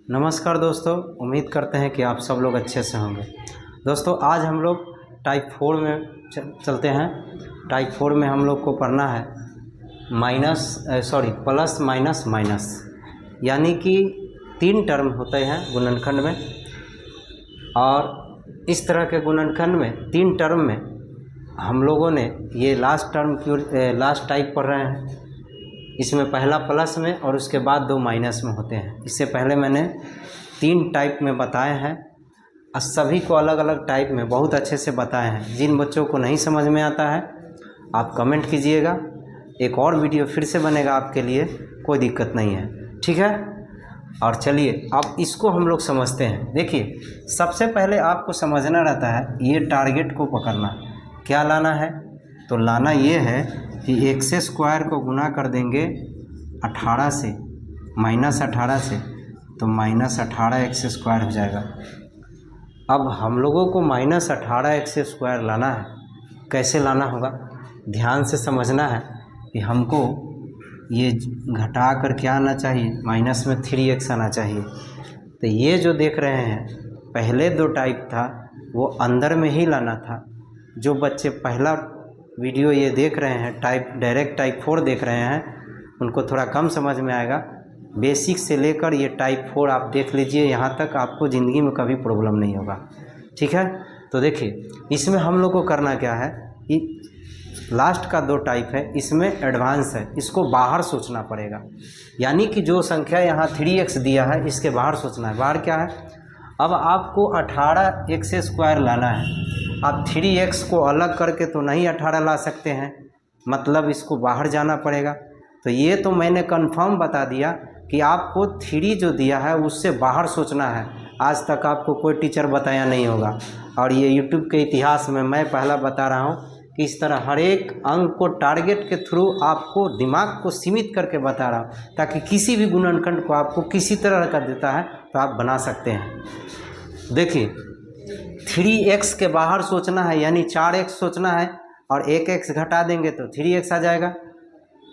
नमस्कार दोस्तों, उम्मीद करते हैं कि आप सब लोग अच्छे से होंगे। दोस्तों आज हम लोग टाइप 4 में चलते हैं। टाइप 4 में हम लोग को पढ़ना है प्लस माइनस माइनस, यानी कि 3 टर्म होते हैं गुणनखंड में। और इस तरह के गुणनखंड में 3 टर्म में हम लोगों ने ये लास्ट टाइप पढ़ रहे हैं। इसमें पहला प्लस में और उसके बाद 2 माइनस में होते हैं। इससे पहले मैंने 3 टाइप में बताए हैं और सभी को अलग अलग टाइप में बहुत अच्छे से बताए हैं। जिन बच्चों को नहीं समझ में आता है आप कमेंट कीजिएगा, एक और वीडियो फिर से बनेगा आपके लिए, कोई दिक्कत नहीं है, ठीक है। और चलिए अब इसको हम लोग समझते हैं। देखिए, सबसे पहले आपको समझना रहता है ये टारगेट को पकड़ना। क्या लाना है? तो लाना ये है कि एक्स स्क्वायर को गुना कर देंगे 18 से, -18 से, तो -18 एक्स स्क्वायर हो जाएगा। अब हम लोगों को -18 एक्स स्क्वायर लाना है। कैसे लाना होगा ध्यान से समझना है कि हमको ये घटा कर क्या आना चाहिए, माइनस में 3x आना चाहिए। तो ये जो देख रहे हैं पहले 2 टाइप था वो अंदर में ही लाना था। जो बच्चे पहला वीडियो ये देख रहे हैं डायरेक्ट टाइप 4 देख रहे हैं, उनको थोड़ा कम समझ में आएगा। बेसिक से लेकर ये टाइप 4 आप देख लीजिए, यहाँ तक आपको ज़िंदगी में कभी प्रॉब्लम नहीं होगा, ठीक है। तो देखिए इसमें हम लोग को करना क्या है कि लास्ट का 2 टाइप है, इसमें एडवांस है, इसको बाहर सोचना पड़ेगा। यानी कि जो संख्या यहाँ 3x दिया है इसके बाहर सोचना है। बाहर क्या है? अब आपको 18 एक्स स्क्वायर लाना है। आप 3x को अलग करके तो नहीं 18 ला सकते हैं, मतलब इसको बाहर जाना पड़ेगा। तो ये तो मैंने कंफर्म बता दिया कि आपको 3 जो दिया है उससे बाहर सोचना है। आज तक आपको कोई टीचर बताया नहीं होगा और ये यूट्यूब के इतिहास में मैं पहला बता रहा हूँ कि इस तरह हर एक अंक को टारगेट के थ्रू आपको दिमाग को सीमित करके बता रहा हूँ, ताकि किसी भी गुणनखंड को आपको किसी तरह का देता है तो आप बना सकते हैं। देखिए 3x के बाहर सोचना है, यानी 4x सोचना है और 1x घटा देंगे तो 3x आ जाएगा।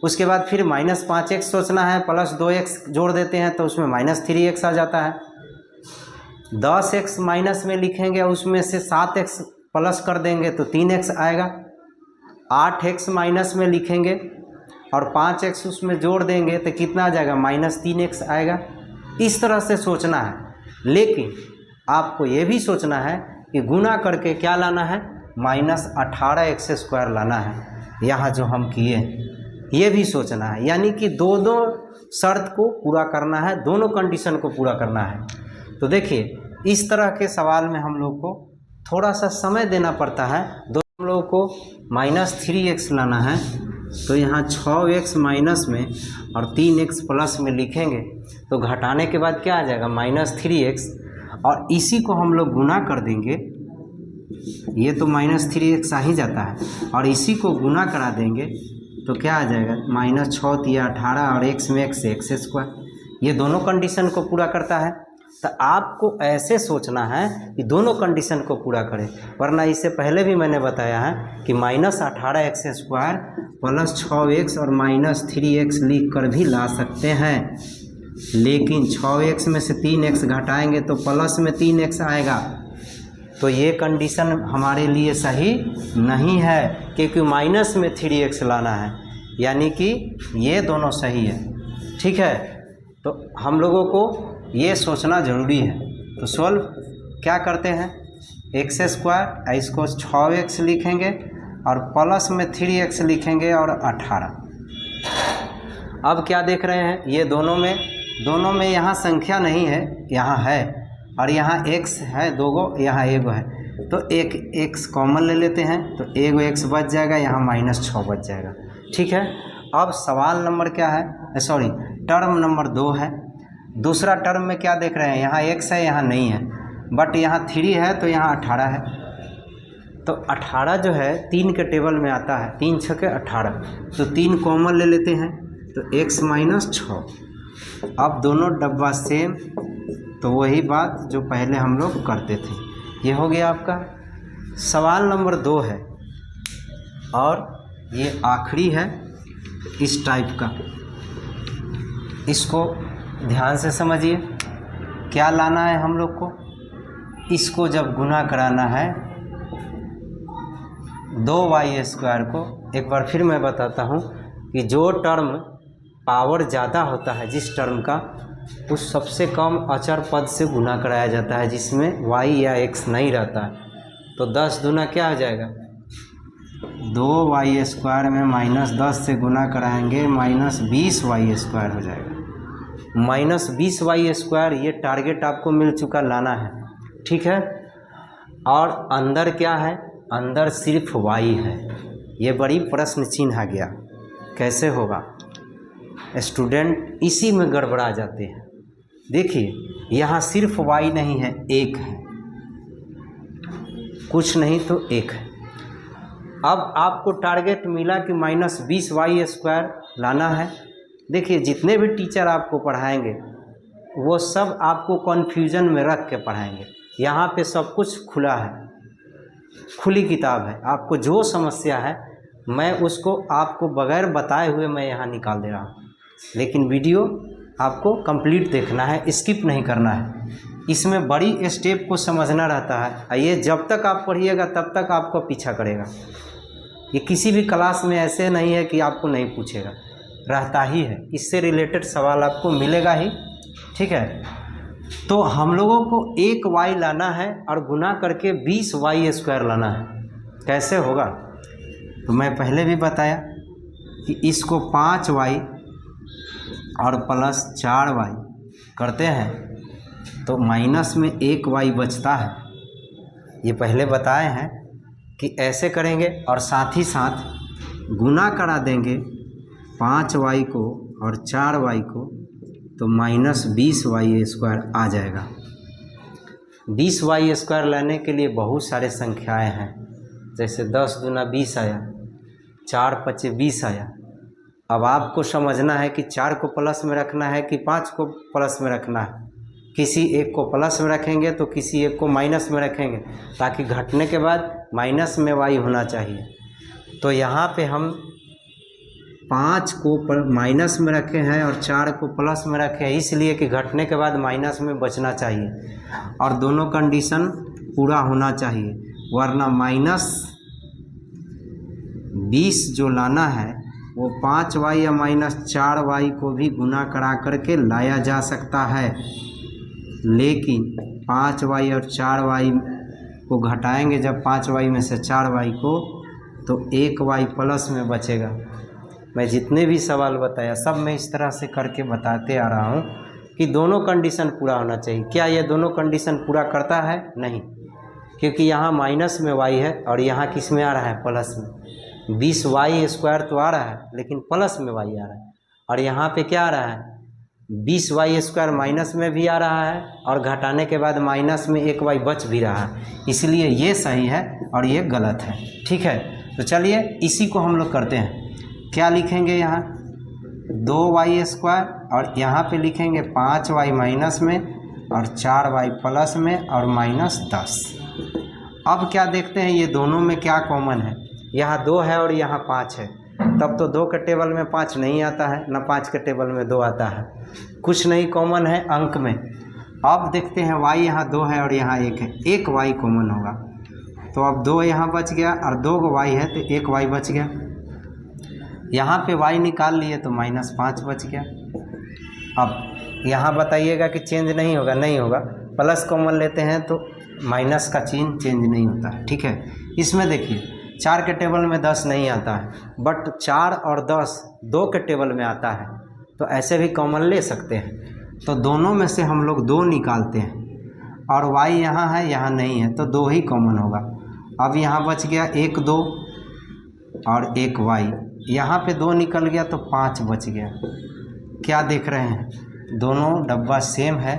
उसके बाद फिर -5x सोचना है, प्लस 2x जोड़ देते हैं तो उसमें -3x आ जाता है। 10x माइनस में लिखेंगे, उसमें से 7x प्लस कर देंगे तो 3x आएगा। 8x माइनस में लिखेंगे और 5x उसमें जोड़ देंगे तो कितना आ जाएगा? -3x आएगा। इस तरह से सोचना है। लेकिन आपको ये भी सोचना है कि गुना करके क्या लाना है? -18 एक्स स्क्वायर लाना है। यहाँ जो हम किए ये भी सोचना है, यानी कि दोनों शर्त को पूरा करना है, दोनों कंडीशन को पूरा करना है। तो देखिए इस तरह के सवाल में हम लोग को थोड़ा सा समय देना पड़ता है। हम लोगों को -3x लाना है, तो यहाँ 6x माइनस में और 3x प्लस में लिखेंगे तो घटाने के बाद क्या आ जाएगा? -3x। और इसी को हम लोग गुना कर देंगे, ये तो -3x आ ही जाता है, और इसी को गुना करा देंगे तो क्या आ जाएगा? -6 × 18 और x में x स्क्वायर। ये दोनों कंडीशन को पूरा करता है। तो आपको ऐसे सोचना है कि दोनों कंडीशन को पूरा करें, वरना इससे पहले भी मैंने बताया है कि -18 एक्स स्क्वायर प्लस 6x और -3x लिख कर भी ला सकते हैं। लेकिन 6x में से 3x घटाएंगे तो प्लस में 3x आएगा। तो ये कंडीशन हमारे लिए सही नहीं है, क्योंकि माइनस में 3x लाना है, यानी कि ये दोनों सही है, ठीक है। तो हम लोगों को ये सोचना ज़रूरी है। तो सॉल्व क्या करते हैं? एक्स स्क्वायर, इसको 6x लिखेंगे और प्लस में 3x लिखेंगे और 18। अब क्या देख रहे हैं? ये दोनों में यहाँ संख्या नहीं है, यहाँ है, और यहाँ x है 2 गो, यहाँ 1 है, तो एक x कॉमन ले लेते हैं तो 1 x बच जाएगा, यहाँ -6 बच जाएगा, ठीक है। अब सवाल नंबर क्या है? टर्म नंबर 2 है। दूसरा टर्म में क्या देख रहे हैं? यहाँ x है, यहाँ नहीं है, बट यहाँ 3 है तो यहाँ 18 है। तो 18 जो है 3 के टेबल में आता है, 3 × 6 = 18, तो 3 कॉमन ले लेते हैं तो x - 6। अब दोनों डब्बा सेम, तो वही बात जो पहले हम लोग करते थे। ये हो गया आपका सवाल नंबर 2 है, और ये आखिरी है इस टाइप का। इसको ध्यान से समझिए। क्या लाना है हम लोग को, इसको जब गुना कराना है 2y² को, एक बार फिर मैं बताता हूँ कि जो टर्म पावर ज़्यादा होता है जिस टर्म का, उस सबसे कम अचर पद से गुना कराया जाता है जिसमें y या x नहीं रहता है। तो 10 दूना क्या हो जाएगा, 2y² में -10 से गुना कराएंगे -20y² हो जाएगा। -20y² ये टारगेट आपको मिल चुका, लाना है, ठीक है। और अंदर क्या है, अंदर सिर्फ y है। ये बड़ी प्रश्न चिन्ह आ गया, कैसे होगा। स्टूडेंट इसी में गड़बड़ा जाते हैं। देखिए यहाँ सिर्फ y नहीं है, एक है, कुछ नहीं तो एक है। अब आपको टारगेट मिला कि -20y² लाना है। देखिए जितने भी टीचर आपको पढ़ाएंगे वो सब आपको कन्फ्यूजन में रख के पढ़ाएंगे। यहाँ पे सब कुछ खुला है, खुली किताब है। आपको जो समस्या है मैं उसको आपको बगैर बताए हुए मैं यहाँ निकाल दे रहा हूँ, लेकिन वीडियो आपको कंप्लीट देखना है, स्किप नहीं करना है। इसमें बड़ी स्टेप को समझना रहता है। ये जब तक आप पढ़िएगा तब तक आपको पीछा करेगा। ये किसी भी क्लास में ऐसे नहीं है कि आपको नहीं पूछेगा, रहता ही है। इससे रिलेटेड सवाल आपको मिलेगा ही, ठीक है। तो हम लोगों को एक y लाना है और गुना करके 20y² लाना है। कैसे होगा, तो मैं पहले भी बताया कि इसको 5y और +4y करते हैं तो माइनस में 1y बचता है। ये पहले बताए हैं कि ऐसे करेंगे और साथ ही साथ गुना करा देंगे 5y को और 4y को, तो -20y² आ जाएगा। 20y² लाने के लिए बहुत सारे संख्याएं हैं, जैसे 10 दूना 20 आया, 4 पचे 20 आया। अब आपको समझना है कि 4 को प्लस में रखना है कि 5 को प्लस में रखना है। किसी एक को प्लस में रखेंगे तो किसी एक को माइनस में रखेंगे, ताकि घटने के बाद माइनस में y होना चाहिए। तो यहाँ पे हम 5 को माइनस में रखे हैं और 4 को प्लस में रखे हैं, इसलिए कि घटने के बाद माइनस में बचना चाहिए और दोनों कंडीशन पूरा होना चाहिए, वरना -20 जो लाना है वो 5y या -4y को भी गुना करा करके लाया जा सकता है, लेकिन 5y और 4y को घटाएंगे जब 5y में से 4y को, तो 1y प्लस में बचेगा। मैं जितने भी सवाल बताया सब मैं इस तरह से करके बताते आ रहा हूँ कि दोनों कंडीशन पूरा होना चाहिए। क्या ये दोनों कंडीशन पूरा करता है? नहीं, क्योंकि यहाँ माइनस में y है और यहाँ किस में आ रहा है, प्लस में। 20y² तो आ रहा है लेकिन प्लस में y आ रहा है, और यहाँ पे क्या आ रहा है, 20y² माइनस में भी आ रहा है और घटाने के बाद माइनस में 1y बच भी रहा है, इसलिए ये सही है और ये गलत है, ठीक है। तो चलिए इसी को हम लोग करते हैं। क्या लिखेंगे यहाँ, 2y² और यहाँ पे लिखेंगे 5y माइनस में और 4y प्लस में और -10। अब क्या देखते हैं, ये दोनों में क्या कॉमन है, यहाँ 2 है और यहाँ 5 है, तब तो 2 के टेबल में 5 नहीं आता है, ना 5 के टेबल में 2 आता है, कुछ नहीं कॉमन है अंक में। अब देखते हैं y यहाँ 2 है और यहाँ 1 है, एक y कॉमन होगा, तो अब 2 यहाँ बच गया और 2 y है तो 1 y बच गया। यहाँ पे y निकाल लिए तो -5 बच गया। अब यहाँ बताइएगा कि चेंज नहीं होगा, नहीं होगा, प्लस कॉमन लेते हैं तो माइनस का चिन्ह चेंज नहीं होता है, ठीक है। इसमें देखिए 4 के टेबल में 10 नहीं आता है, बट 4 और 10 2 के टेबल में आता है, तो ऐसे भी कॉमन ले सकते हैं। तो दोनों में से हम लोग 2 निकालते हैं और y यहाँ है, यहाँ नहीं है, तो 2 ही कॉमन होगा। अब यहाँ बच गया 1 2 और 1 y, यहाँ पे 2 निकल गया तो 5 बच गया। क्या देख रहे हैं, दोनों डब्बा सेम है,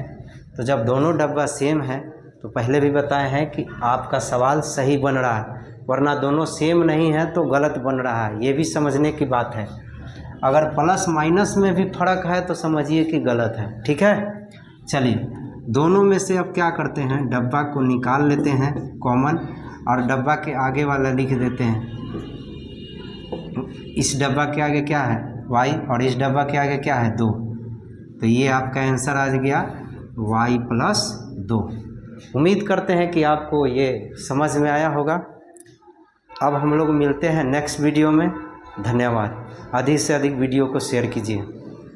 तो जब दोनों डब्बा सेम है तो पहले भी बताए हैं कि आपका सवाल सही बन रहा है, वरना दोनों सेम नहीं है तो गलत बन रहा है, ये भी समझने की बात है। अगर प्लस माइनस में भी फर्क है तो समझिए कि गलत है, ठीक है। चलिए दोनों में से अब क्या करते हैं, डब्बा को निकाल लेते हैं कॉमन और डब्बा के आगे वाला लिख देते हैं। इस डब्बा के आगे क्या है, y, और इस डब्बा के आगे क्या है, 2, तो ये आपका आंसर आ गया y प्लस 2। उम्मीद करते हैं कि आपको ये समझ में आया होगा। अब हम लोग मिलते हैं नेक्स्ट वीडियो में। धन्यवाद। अधिक से अधिक वीडियो को शेयर कीजिए।